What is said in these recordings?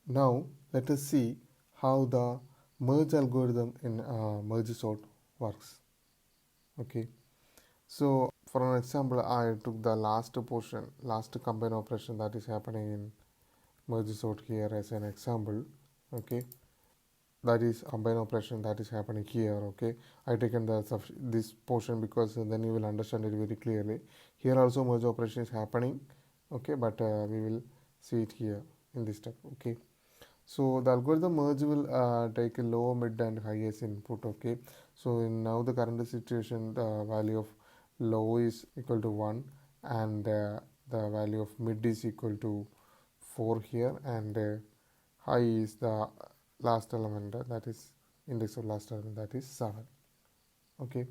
Now let us see how the merge algorithm in merge sort works. Okay, so for an example, I took the last portion, last combine operation that is happening in merge sort here as an example. Okay, that is combine operation that is happening here. Okay, I taken this portion because then you will understand it very clearly. Here also merge operation is happening. Okay, but we will see it here in this step. Okay, so the algorithm merge will take a low, mid and highest input. Okay, so in now the current situation, the value of low is equal to 1 and the value of mid is equal to 4 here, and high is the last element, that is index of last element, that is 7. Okay,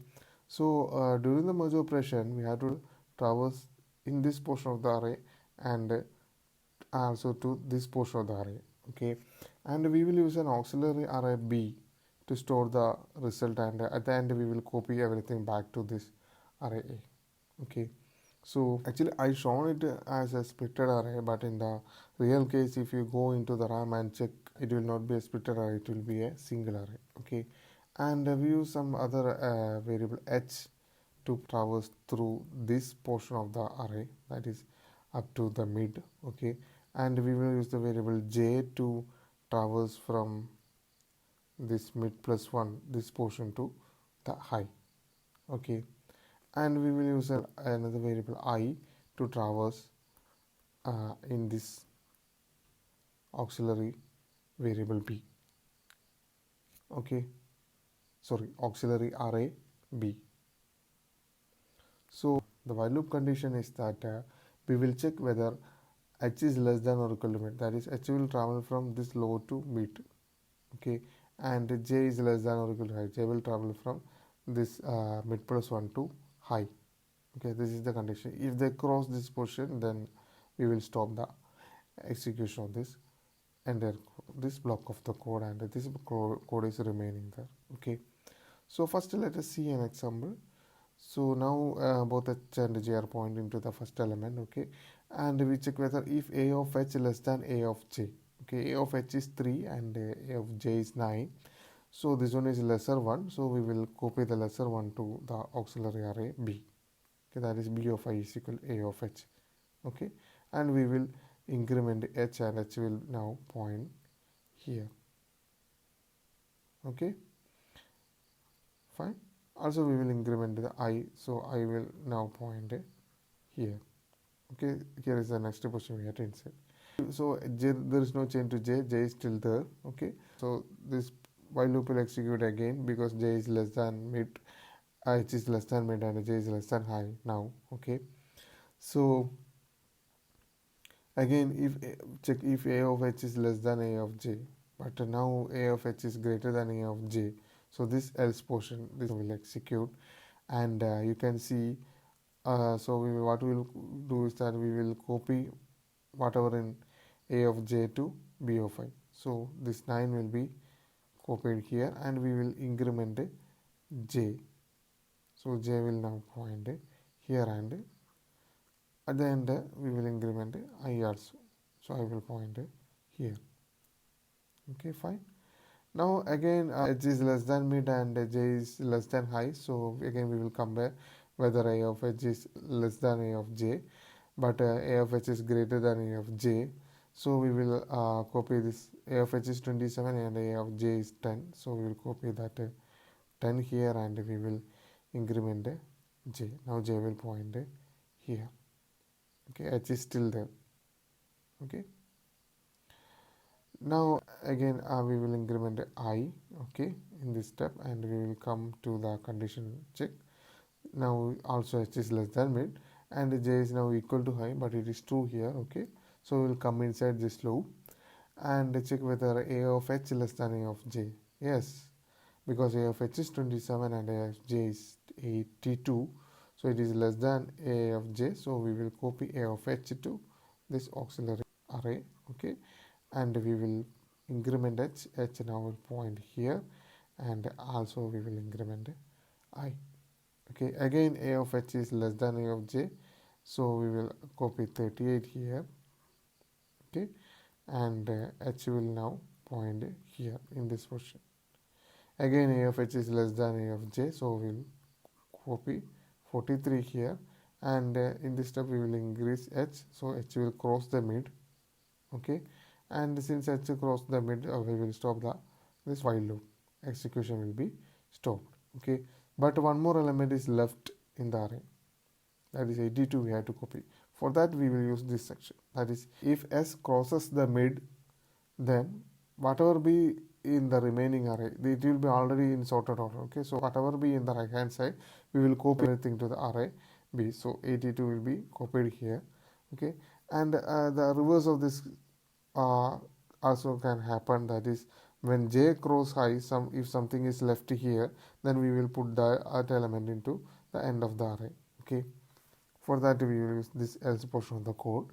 so during the merge operation we have to traverse in this portion of the array and also to this portion of the array. Okay, and we will use an auxiliary array b to store the result, and at the end we will copy everything back to this array a. Okay, so actually I shown it as a splitted array, but in the real case if you go into the RAM and check, it will not be a splitted array, it will be a single array. Okay, and we use some other variable h to traverse through this portion of the array, that is up to the mid. Okay, and we will use the variable j to traverse from this mid plus 1 this portion to the high. Okay, and we will use another variable I to traverse in this auxiliary variable b. Okay, sorry, auxiliary array b. So the while loop condition is that we will check whether h is less than or equal to mid, that is h will travel from this low to mid. Okay, and j is less than or equal to high, j will travel from this mid plus 1 to high. Okay, this is the condition. If they cross this portion, then we will stop the execution of this entire this block of the code, and this code is remaining there. Okay, so first let us see an example. So now both h and j are pointing to the first element. Okay, and we check whether if a of h less than a of j. Okay, a of h is 3 and a of j is 9. So this one is lesser one, so we will copy the lesser one to the auxiliary array b. Okay, that is b of I is equal to a of h. Okay, and we will increment h, and h will now point here. Okay, fine. Also we will increment the I, so I will now point here. Okay, here is the next position we have to insert. So j, there is no change to j, j is still there. Okay, so this while loop will execute again because j is less than mid, h is less than mid, and j is less than high now. Okay, so again if check if a of h is less than a of j, but now a of h is greater than a of j, so this else portion this will execute, and you can see so what we will do is that we will copy whatever in a of j to b of I. So this 9 will be copied here, and we will increment j. So j will now point here, and at the end we will increment I also. So I will point here. Okay, fine. Now again h is less than mid and j is less than high, so again we will compare whether a of h is less than a of j, but a of h is greater than a of j. So we will copy this. A of h is 27 and a of j is 10, so we will copy that 10 here, and we will increment j. Now j will point here. Okay, h is still there. Okay, now again we will increment I. Okay, in this step, and we will come to the condition check. Now also h is less than mid, and j is now equal to high, but it is true here. Okay, so we will come inside this loop and check whether a of h less than a of j. Yes, because a of h is 27 and a of j is 82, so it is less than a of j, so we will copy a of h to this auxiliary array. Okay, and we will increment h now will point here, and also we will increment I. Okay, again a of h is less than a of j, so we will copy 38 here. Okay, and h will now point here in this position. Again a of h is less than a of j, so we'll copy 43 here, and in this step we will increase h, so h will cross the mid. Okay, and since h cross the mid, we will stop this while loop. Execution will be stopped. Okay, but one more element is left in the array, that is 82 we have to copy. For that we will use this section, that is if s crosses the mid, then whatever be in the remaining array, it will be already in sorted order. Okay, so whatever be in the right hand side, we will copy everything to the array b, so 82 will be copied here. Okay, and the reverse of this also can happen, that is when j cross high, if something is left here, then we will put that element into the end of the array. Okay, for that we will use this else portion of the code,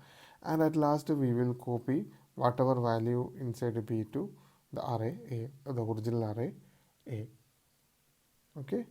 and at last we will copy whatever value inside b to the array a, the original array a. Okay.